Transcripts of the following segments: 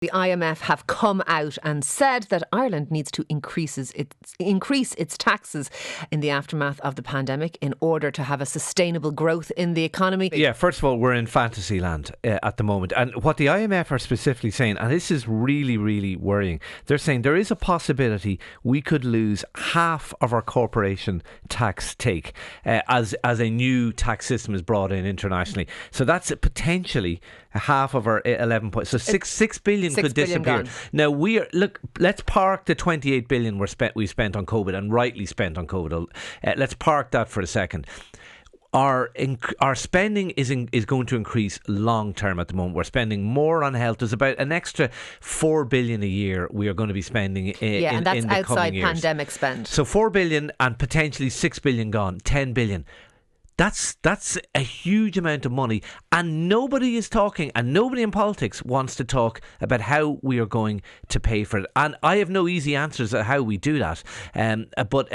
The IMF have come out and said that Ireland needs to increase its taxes in the aftermath of the pandemic in order to have a sustainable growth in the economy. Yeah, first of all, we're in fantasy land at the moment. And what the IMF are specifically saying, and this is really, really worrying, they're saying there is a possibility we could lose half of our corporation tax take as a new tax system is brought in internationally. So that's potentially half of our 11 points. So 6 billion could disappear. Now let's park the 28 billion we spent on COVID, and rightly spent on COVID. Let's park that for a second. Our spending is going to increase long term at the moment. We're spending more on health. There's about an extra 4 billion a year we are going to be spending and that's in the outside coming years. Pandemic spend. So 4 billion and potentially 6 billion gone, 10 billion. That's a huge amount of money, and nobody is talking, and nobody in politics wants to talk about how we are going to pay for it. And I have no easy answers at how we do that. But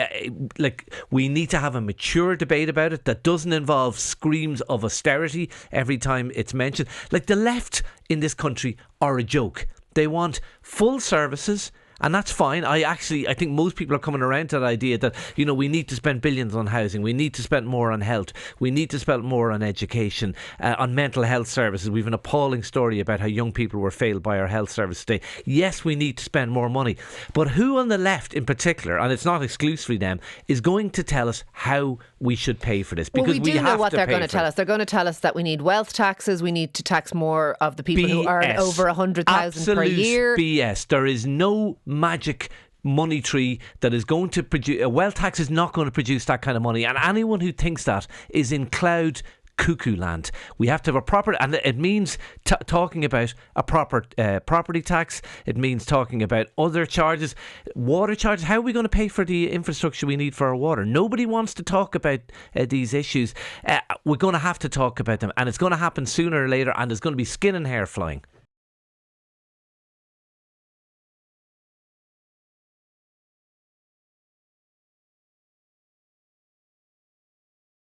we need to have a mature debate about it that doesn't involve screams of austerity every time it's mentioned. Like, the left in this country are a joke. They want full services. And that's fine. I think most people are coming around to that idea that, we need to spend billions on housing. We need to spend more on health. We need to spend more on education, on mental health services. We've an appalling story about how young people were failed by our health service today. Yes, we need to spend more money. But who on the left in particular, and it's not exclusively them, is going to tell us how we should pay for this? Because we do know what they're going to tell us. They're going to tell us that we need wealth taxes. We need to tax more of the people who earn over 100,000 per year. BS. There is no magic money tree that is going to produce. A wealth tax is not going to produce that kind of money, and anyone who thinks that is in cloud cuckoo land. We have to have a proper, and it means talking about a proper property tax. It means talking about other charges, water charges. How are we going to pay for the infrastructure we need for our water? Nobody wants to talk about these issues. We're going to have to talk about them, and it's going to happen sooner or later, and there's going to be skin and hair flying.